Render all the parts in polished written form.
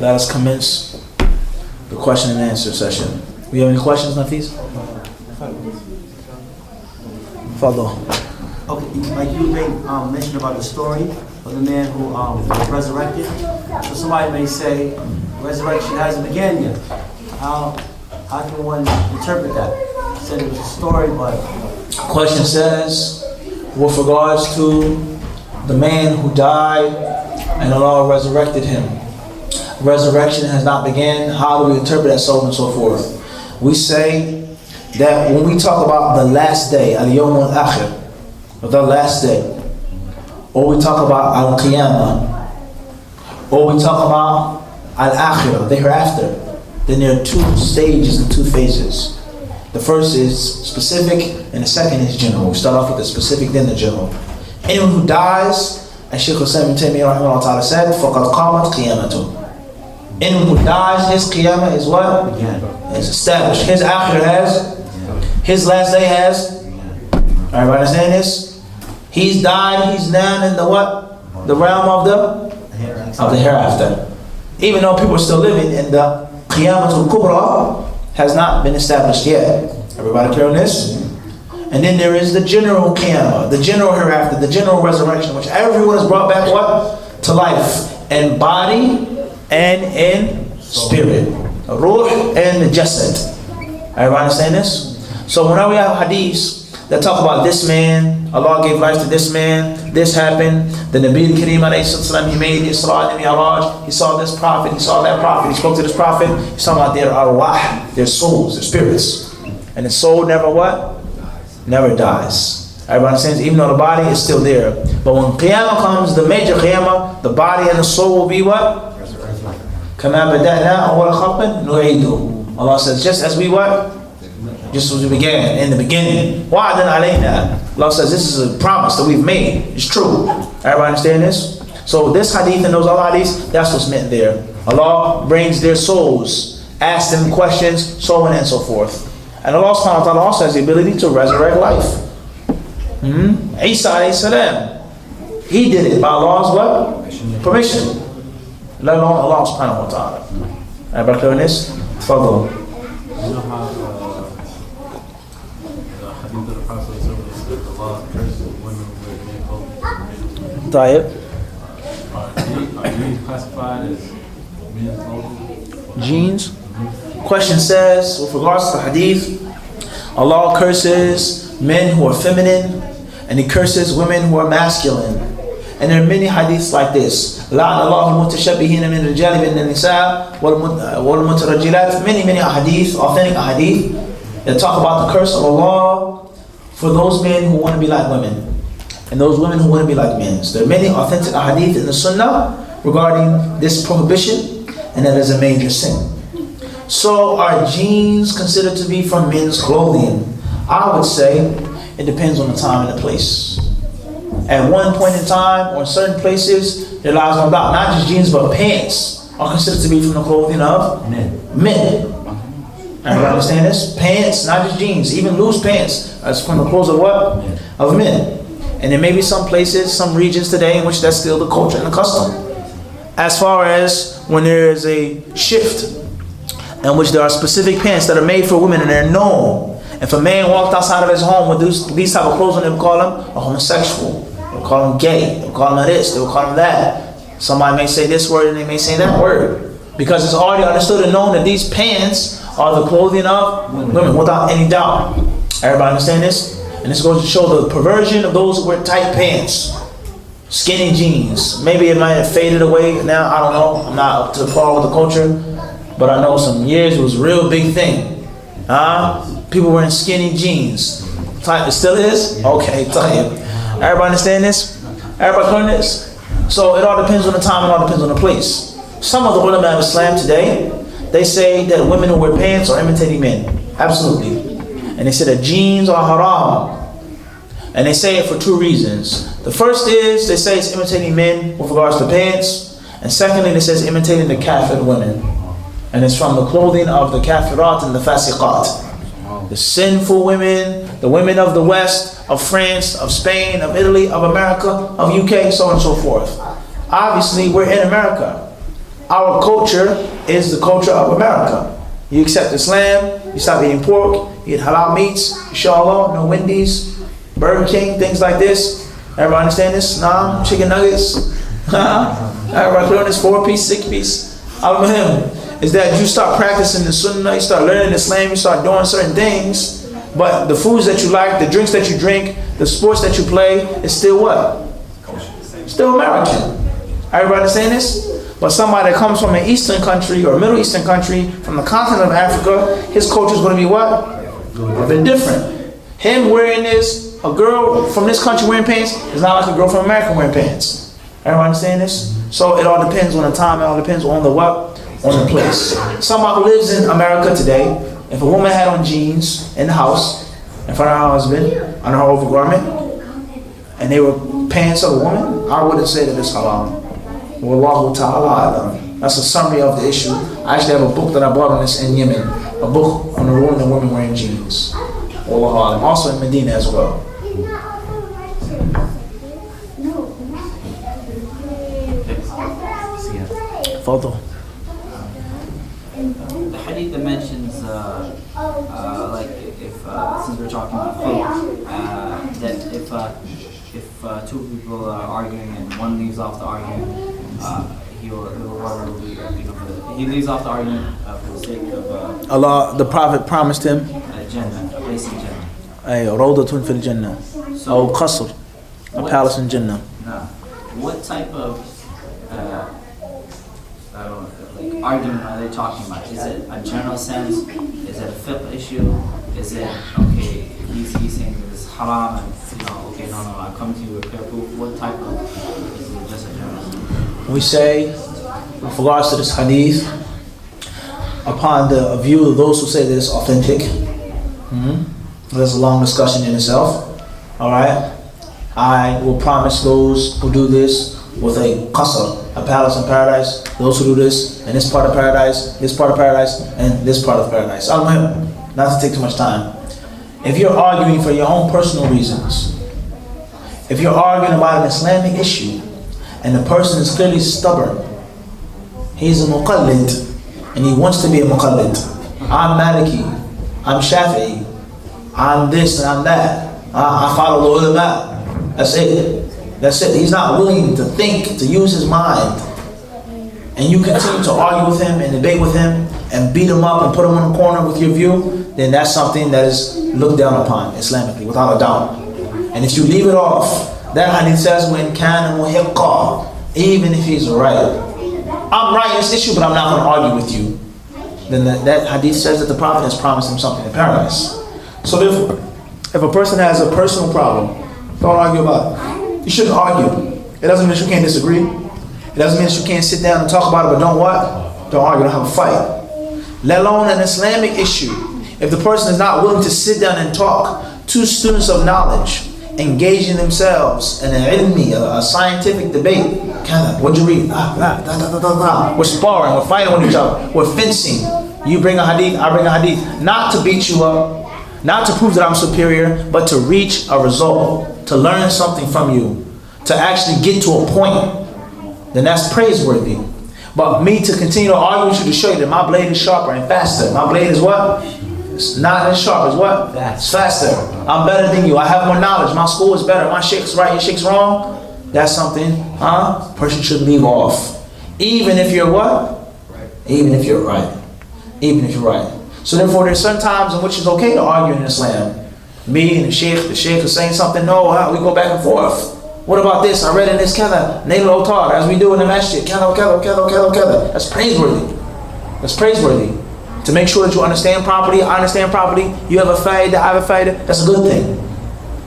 let us commence the question and answer session. We have any questions, Nafis? Follow. Okay, like you mentioned about the story of the man who was resurrected. So somebody may say, resurrection hasn't begun yet. How can one interpret that? You said it was a story, but... Question says, with regards to the man who died and Allah resurrected him. Resurrection has not begun. How do we interpret that, so on and so forth? We say that when we talk about the last day, al-yawm al-akhir, the last day, or we talk about al-qiyamah, or we talk about al-akhirah, the hereafter, then there are two stages and two phases. The first is specific and the second is general. We start off with the specific, then the general. Anyone who dies, as Shaykh Hussain ibn Taymiyyah rahimahullah ta'ala said, فَقَدْ قَامَتْ قِيَامَةٌ. Anyone who dies, his qiyamah is what? Is established. His akhirah has, his last day has. Everybody understand this? He's died, he's now in the what? The realm of the hereafter. Even though people are still living, and the qiyamatul kubra has not been established yet. Everybody clear on this? And then there is the general qiyamah, the general hereafter, the general resurrection, which everyone is brought back what? To life. In body and in spirit. Ruh and the jasad. Everybody understand this? So whenever we have hadiths that talk about this man, Allah gave life to this man, this happened, the Nabi al-Kareem alayhi salam, he made Isra and Mi'raj, he saw this prophet, he saw that prophet, he spoke to this prophet, he's talking about their arwah, their souls, their spirits. And the soul never what? Never dies. Everybody understands? Even though the body is still there. But when Qiyamah comes, the major Qiyamah, the body and the soul will be what? كَمَا بَدَأْنَا أَوَّلَ خَلْقٍ نُعِيدُهُ. Allah says, just as we what? Just as we began, in the beginning. وَعْدًا عَلَيْنَا. Allah says, this is a promise that we've made. It's true. Everybody understand this? So this hadith and those other hadiths, that's what's meant there. Allah brings their souls, asks them questions, so on and so forth. And Allah subhanahu wa ta'ala also has the ability to resurrect life. Isa alayhi salam, he did it by Allah's what? Permission. Let alone Allah subhanahu wa ta'ala. Everybody clear on this? Follow. You know how the hadith of the Prophet said that Allah curses women with men clothing? Tayyib. Are these classified as men's clothing? Jeans. Question says, with regards to the hadith, Allah curses men who are feminine and He curses women who are masculine. And there are many hadiths like this. لَعْنَ اللَّهُ الْمُتَشَبِّهِينَ مِنَ الرِّجَالِ بِالنِّسَاءِ وَالْمُتَرَجِّلَاتِ. Many hadith, authentic hadith, that talk about the curse of Allah for those men who want to be like women and those women who want to be like men. So there are many authentic hadith in the Sunnah regarding this prohibition, and that is a major sin. So are jeans considered to be from men's clothing? I would say it depends on the time and the place. At one point in time, or in certain places, there lies no doubt, not just jeans but pants are considered to be from the clothing of men. Everybody understand this? Pants, not just jeans, even loose pants, that's from the clothes of what? Of men. And there may be some places, some regions today in which that's still the culture and the custom. As far as when there is a shift in which there are specific pants that are made for women and they're known. If a man walked outside of his home with these type of clothes on, they would call him a homosexual. They would call him gay. They would call him this. They would call him that. Somebody may say this word and they may say that word. Because it's already understood and known that these pants are the clothing of women without any doubt. Everybody understand this? And this goes to show the perversion of those who wear tight pants. Skinny jeans. Maybe it might have faded away now. I don't know. I'm not up to par with the culture. But I know some years it was a real big thing. People wearing skinny jeans. It still is? Okay, tight. Everybody understand this? Everybody learn this? So it all depends on the time and all depends on the place. Some of the ulama of Islam today, they say that women who wear pants are imitating men. Absolutely. And they say that jeans are haram. And they say it for two reasons. The first is, they say it's imitating men with regards to pants. And secondly, they say it's imitating the kafir women. And it's from the clothing of the kafirat and the fasiqat. The sinful women, the women of the West, of France, of Spain, of Italy, of America, of UK, so on and so forth. Obviously, we're in America. our culture is the culture of America. You accept Islam, you stop eating pork, you eat halal meats, inshallah, no Wendy's, Burger King, things like this. Everybody understand this? Nah, chicken nuggets. Everybody clear on this 4-piece, 6-piece. Al-Muhim is that you start practicing the Sunnah, you start learning Islam, you start doing certain things, but the foods that you like, the drinks that you drink, the sports that you play, is still what? Still American. Everybody understand this? But somebody that comes from an Eastern country or a Middle Eastern country, from the continent of Africa, his culture is going to be what? A bit different. Him wearing this, a girl from this country wearing pants, is not like a girl from America wearing pants. Everybody understand this? So it all depends on the time, it all depends on the what? On the place. Somebody who lives in America today, if a woman had on jeans in the house, in front of her husband, under her overgarment, and they were pants of a woman, I wouldn't say that it's haram. Wallahu ta'ala. That's a summary of the issue. I actually have a book that I bought on this in Yemen. A book on the ruling of women wearing jeans. Wallahu alam. Also in Medina as well. Fadl. The hadith that mentions, like if since we're talking about khulq, that if two people are arguing and one leaves off the argument, he leaves off the argument for the sake of Allah, the Prophet promised him Jannah, a place in Jannah. Rawdatun fil Jannah. Or Qasr, a palace in Jannah. Now, what type of argument are they talking about? Is it a general sense? Is it a fiqh issue? Is it, okay, he's saying this haram and, okay, no, I come to you with clear proof. What type of, is it just a general sense? We say, with regards to this hadith, upon the view of those who say that it's authentic, there's a long discussion in itself, alright? I will promise those who do this with a qasr, a palace in paradise, those who do this in this part of paradise, this part of paradise, and this part of paradise. Al-Muhim, not to take too much time. If you're arguing for your own personal reasons, if you're arguing about an Islamic issue, and the person is clearly stubborn, he's a muqallid, and he wants to be a muqallid. I'm Maliki, I'm Shafi'i, I'm this and I'm that. I follow the ulama. That's it. That's it. He's not willing to think, to use his mind. And you continue to argue with him and debate with him and beat him up and put him in a corner with your view, then that's something that is looked down upon Islamically, without a doubt. And if you leave it off, that hadith says, when kana muhiqqa, even if he's right. I'm right in this issue, but I'm not going to argue with you. Then that hadith says that the Prophet has promised him something in paradise. So if a person has a personal problem, don't argue about it. You shouldn't argue. It doesn't mean that you can't disagree. It doesn't mean that you can't sit down and talk about it, but don't what? Don't argue, don't have a fight. Let alone an Islamic issue. If the person is not willing to sit down and talk, two students of knowledge, engaging themselves in an ilmi, a scientific debate. What'd you read? We're sparring, we're fighting with each other, we're fencing. You bring a hadith, I bring a hadith. Not to beat you up, not to prove that I'm superior, but to reach a result, to learn something from you, to actually get to a point. Then that's praiseworthy. But me to continue to argue with you to show you that my blade is sharper and faster. My blade is what? It's not as sharp as what? It's faster. I'm better than you. I have more knowledge. My school is better. My sheikh's right, your sheikh's wrong. That's something, person should leave off. Even if you're what? Even if you're right. Even if you're right. So therefore, there's certain times in which it's okay to argue in Islam. Me and the sheikh is saying something, no, we go back and forth. What about this? I read in this kada, Nail al-Otar, as we do in the masjid, kada. That's praiseworthy. That's praiseworthy. To make sure that you understand properly, I understand properly, you have a faida, I have a faida, that's a good thing.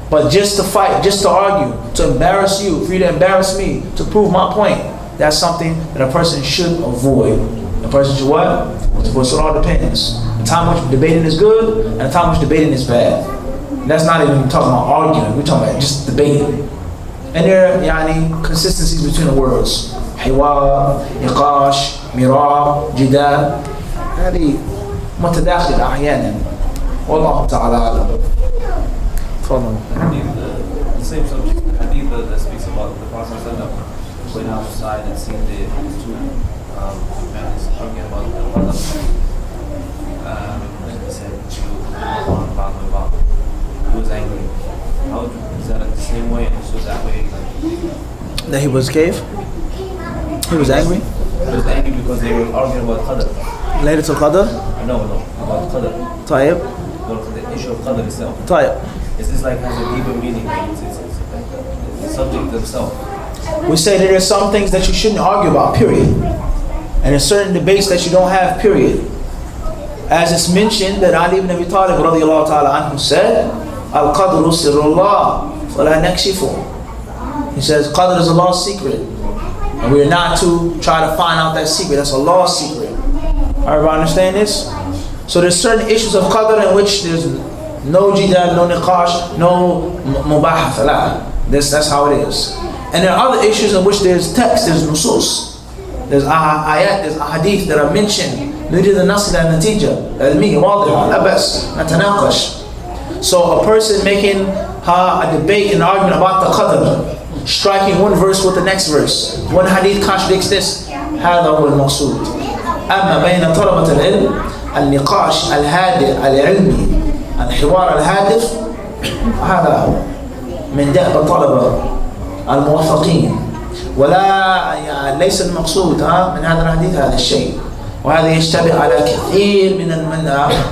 But just to fight, just to argue, to embarrass you, for you to embarrass me, to prove my point, that's something that a person should avoid. A person should what? So it all depends. The time which debating is good, and the time which debating is bad. And that's not even talking about arguing, we're talking about just debating. And there are consistencies between the words. Hiwar, niqash, mirah, jidal. هذه متداخلة أحيانا. والله تعالى أعلم. تفضل. The same subject, hadith that speaks about the Prophet went outside and seen the two man is talking about the weather. Like I said, about he was angry. How is that the same way? And so that way, like, That he was cave? He was angry? he was angry because they were arguing about qadr. Laylatul Qadr? No, about qadr. طيب. About the issue of qadr itself. طيب. It's just like has a deeper meaning. Like it's like the subject itself. We say that there's some things that you shouldn't argue about, period. And there's certain debates that you don't have, period. As it's mentioned that Ali ibn Abi Talib radiallahu ta'ala anhu said, Al-Qadru sirrullah, fala nakshifu. He says, Qadr is Allah's secret. And we are not to try to find out that secret. That's Allah's secret. Everybody understand this? So there's certain issues of Qadr in which there's no jidal, no niqash, no mubahath. That's how it is. And there are other issues in which there's text, there's nusus, there's ayat, there's ahadith that are mentioned. نريد النص إلى نتيجة علمية واضحة لا بأس نتناقش. So a person making a debate and argument about the qadr, striking one verse with the next verse, one hadith contradicts this, هذا هو المقصود. أما بين طلبة العلم النقاش الهادئ العلمي الحوار الهادف هذا هو من دأب الطلبة الموفقين، ولا يعني ليس المقصود من هذا الحديث هذا الشيء. وهذا يشتبه على كثير من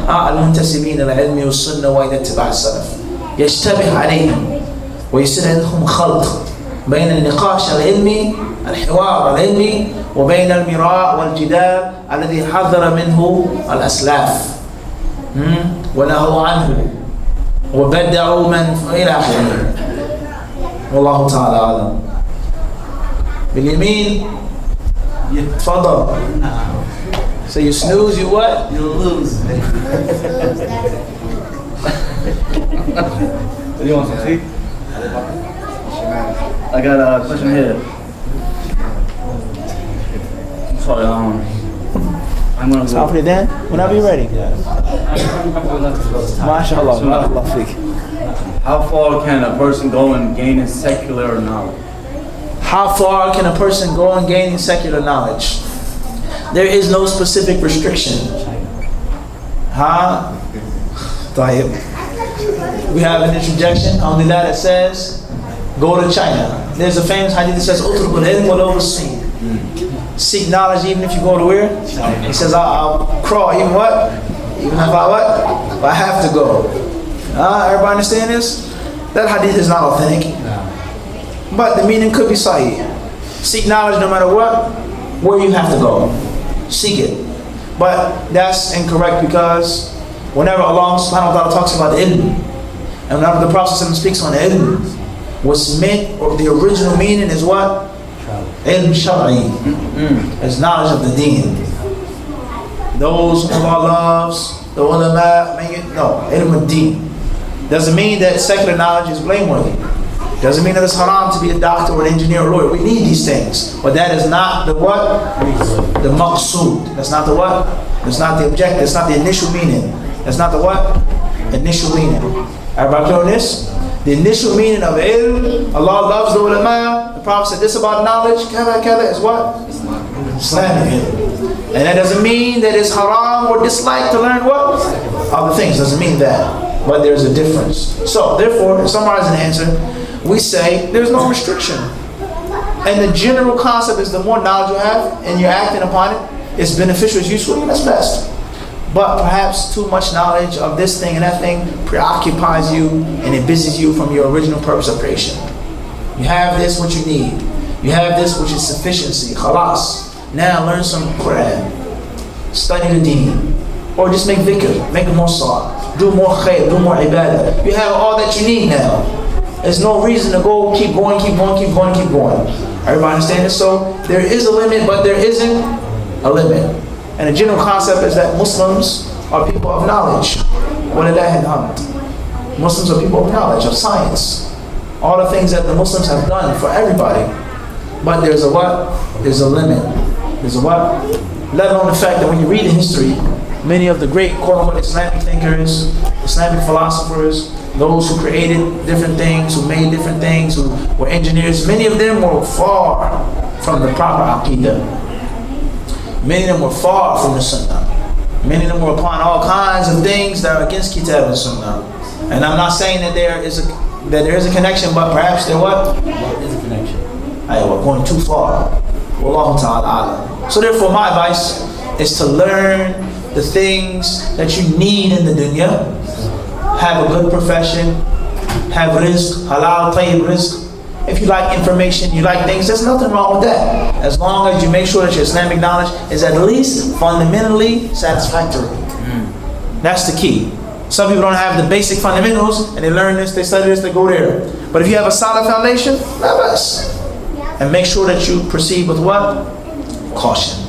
المنتسبين إلى العلم والسنة وإلى اتباع السلف، يشتبه عليهم ويصير عندهم خلط بين النقاش العلمي الحوار العلمي وبين المراء والجدال الذي حذر منه الأسلاف ونهوا عنه وبدعوا من إلى آخره. والله تعالى أعلم. باليمين تفضل. So you snooze, you what? You lose. Do you want some tea? I got a question here. I'm sorry, I'm gonna go. After then, whenever you're ready. MashaAllah, barakallah feek. How far can a person go in gaining secular knowledge? How far can a person go in gaining secular knowledge? There is no specific restriction. طيب. We have an interjection on the that says, go to China. There's a famous hadith that says, "Utruk al-ilm walau bis-sin." Seek knowledge even if you go to where? He says, I'll crawl even what? Even if I what? If I have to go. Everybody understand this? That hadith is not authentic. But the meaning could be sahih. Seek knowledge no matter what, where you have to go. Seek it. But that's incorrect because whenever Allah subhanahu wa ta'ala talks about ilm, and whenever the Prophet speaks on ilm, what's meant, or the original meaning is what? Ilm shar'i. It's knowledge of the deen. Those whom Allah loves, the ulama, no, ilm ad-deen. Doesn't mean that secular knowledge is blameworthy. Doesn't mean that it's haram to be a doctor or an engineer or a lawyer. We need these things. But that is not the what? The maqsood. That's not the what? That's not the objective. That's not the initial meaning. That's not the what? Initial meaning. Everybody clear on this? The initial meaning of ilm, Allah loves the ulama. The Prophet said this about knowledge. Kada is what? Islamic ilm. And that doesn't mean that it's haram or disliked to learn what? Other things. Doesn't mean that. But there's a difference. So, therefore, to summarize an answer, we say there's no restriction. And the general concept is the more knowledge you have and you're acting upon it, it's beneficial, it's useful, that's best. But perhaps too much knowledge of this thing and that thing preoccupies you and it busies you from your original purpose of creation. You have this, what you need. You have this, which is sufficiency, khalas. Now learn some Quran. Study the deen. Or just make dhikr, make more salah. Do more khair, do more ibadah. You have all that you need now. There's no reason to go, keep going. Everybody understand this? So there is a limit, but there isn't a limit. And the general concept is that Muslims are people of knowledge. Muslims are people of knowledge, of science. All the things that the Muslims have done for everybody. But there's a what? There's a limit. There's a what? Let alone the fact that when you read in history, many of the great quote-unquote Islamic thinkers, Islamic philosophers, those who created different things, who made different things, who were engineers, many of them were far from the proper aqidah. Many of them were far from the Sunnah. Many of them were upon all kinds of things that are against Kitab and Sunnah. And I'm not saying that there is a connection, but perhaps there what? What is a connection? We're going too far. Wallahu ta'ala a'lam. So therefore my advice is to learn the things that you need in the dunya. Have a good profession, have rizq, halal, tayyib rizq. If you like information, you like things, there's nothing wrong with that. As long as you make sure that your Islamic knowledge is at least fundamentally satisfactory. That's the key. Some people don't have the basic fundamentals, and they learn this, they study this, they go there. But if you have a solid foundation, not us. And make sure that you proceed with what? Caution.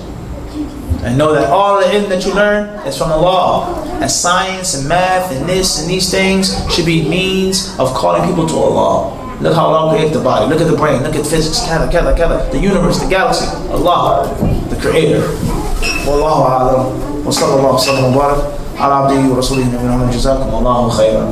And know that all the ilm that you learn is from Allah. And science and math and this and these things should be means of calling people to Allah. Look how Allah created the body. Look at the brain. Look at physics. The universe, the galaxy. Allah, the creator. Wallahu a'lam. Wa sallallahu wa sallam wa barak ala abdihi wa rasulihi nabiyina Muhammad. Jazakum Allahu khairan.